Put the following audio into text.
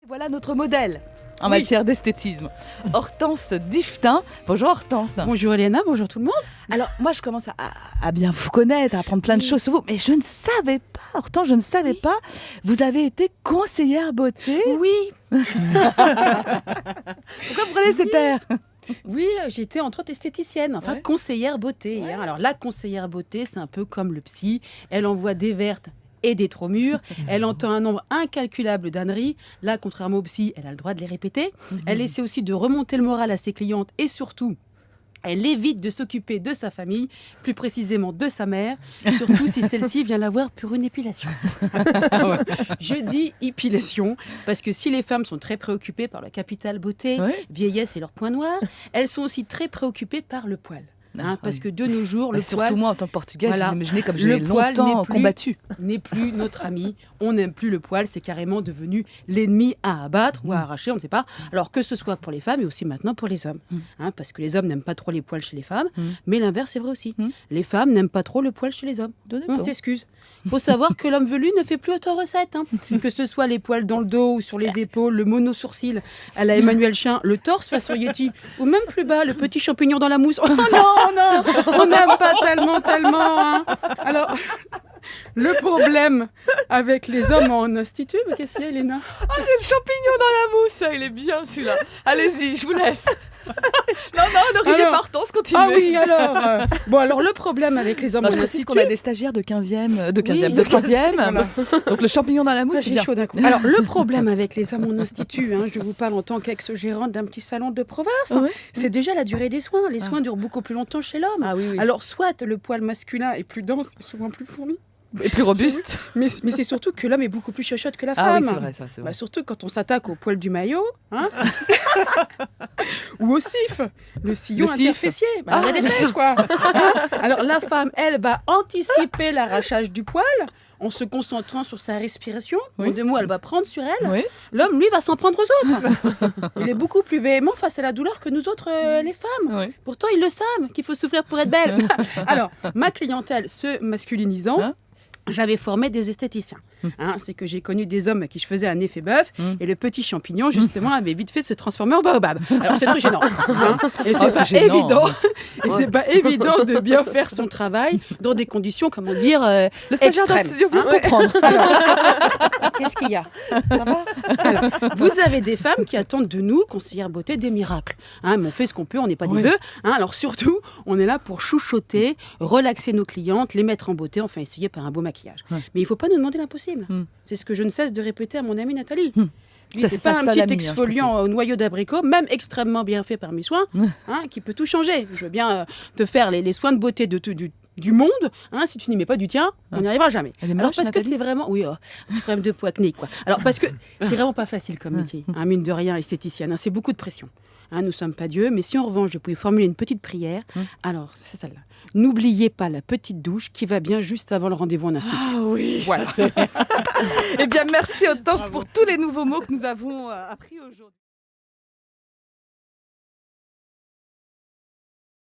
Voilà notre modèle en matière d'esthétisme. Hortense Diftin. Bonjour Hortense. Bonjour Elena, bonjour tout le monde. Alors moi je commence à bien vous connaître, à apprendre plein de choses sur vous, mais je ne savais pas, Hortense, je ne savais pas, vous avez été conseillère beauté. Oui. Pourquoi vous prenez cet air? Oui, j'étais entre autres esthéticienne, conseillère beauté. Ouais. Alors la conseillère beauté, c'est un peu comme le psy, elle envoie des vertes et des trop mûrs. Elle entend un nombre incalculable d'âneries. Là, contrairement au psy, elle a le droit de les répéter. Elle essaie aussi de remonter le moral à ses clientes et surtout, elle évite de s'occuper de sa famille, plus précisément de sa mère, surtout si celle-ci vient la voir pour une épilation. Je dis épilation parce que si les femmes sont très préoccupées par la capitale beauté, vieillesse et leurs points noirs, elles sont aussi très préoccupées par le poil. Parce que de nos jours, le poil... Surtout moi, en tant que Portugaise, vous imaginez comme je l'ai longtemps combattu. N'est plus notre ami. On n'aime plus le poil. C'est carrément devenu l'ennemi à abattre ou à arracher, on ne sait pas. Alors que ce soit pour les femmes et aussi maintenant pour les hommes. Parce que les hommes n'aiment pas trop les poils chez les femmes. Mais l'inverse est vrai aussi. Les femmes n'aiment pas trop le poil chez les hommes. On s'excuse. Il faut savoir que l'homme velu ne fait plus autant recette. Que ce soit les poils dans le dos ou sur les épaules, le mono-sourcil à la Emmanuel Chien, le torse façon Yeti, ou même plus bas, le petit champignon dans la mousse. Oh non, on n'aime pas tellement. Alors, le problème avec les hommes en institut, mais qu'est-ce qu'il y a, Elena? Ah, c'est le champignon dans la mousse, il est bien celui-là. Allez-y, je vous laisse. Non, ne riez pas, Hortense, continuez. Ah oui, alors... alors le problème avec les hommes en institut... Je précise qu'on a des stagiaires de 3e. Voilà. Donc le champignon dans la mousse, c'est bien. Chaud d'un coup. Alors le problème avec les hommes en institut, je vous parle en tant qu'ex-gérante d'un petit salon de province, c'est déjà la durée des soins. Les soins durent beaucoup plus longtemps chez l'homme. Alors soit le poil masculin est plus dense, souvent plus fourni, et plus robuste. Mais c'est surtout que l'homme est beaucoup plus chochotte que la femme. Ah oui, c'est vrai, ça, c'est vrai. Surtout quand on s'attaque au poil du maillot, ou au cif, le sillon interfessier. La défesse, quoi. Alors la femme, elle, va anticiper l'arrachage du poil en se concentrant sur sa respiration. En 2 mots, elle va prendre sur elle. L'homme, lui, va s'en prendre aux autres. Il est beaucoup plus véhément face à la douleur que nous autres, les femmes. Pourtant, ils le savent qu'il faut souffrir pour être belle. Alors, ma clientèle se masculinisant, j'avais formé des esthéticiens. C'est que j'ai connu des hommes à qui je faisais un effet bœuf et le petit champignon, justement, avait vite fait de se transformer en baobab. Alors, c'est très gênant. Et c'est évident. Et c'est pas évident de bien faire son travail dans des conditions, comment dire, le stagiaire dans le studio vient de comprendre. Alors, qu'est-ce qu'il y a? Ça va? Alors, vous avez des femmes qui attendent de nous, conseillères beauté, des miracles. Mais on fait ce qu'on peut, on n'est pas des bœufs. Alors, surtout, on est là pour chouchouter, relaxer nos clientes, les mettre en beauté, enfin, essayer par un beau maquillage. Mais il ne faut pas nous demander l'impossible. C'est ce que je ne cesse de répéter à mon amie Nathalie. Lui, c'est pas un petit exfoliant au noyau d'abricot, même extrêmement bien fait par mes soins, qui peut tout changer. Je veux bien te faire les soins de beauté du monde. Si tu n'y mets pas du tien, on n'y arrivera jamais. Alors parce que c'est vraiment... Oui, un problème de poitrine, quoi. Alors parce que c'est vraiment pas facile comme métier. Mine de rien, esthéticienne. C'est beaucoup de pression. Nous ne sommes pas Dieu, mais si en revanche je pouvais formuler une petite prière, alors c'est celle-là. N'oubliez pas la petite douche qui va bien juste avant le rendez-vous en institut. Ah oui, voilà. Eh bien, merci Hortense pour tous les nouveaux mots que nous avons appris aujourd'hui.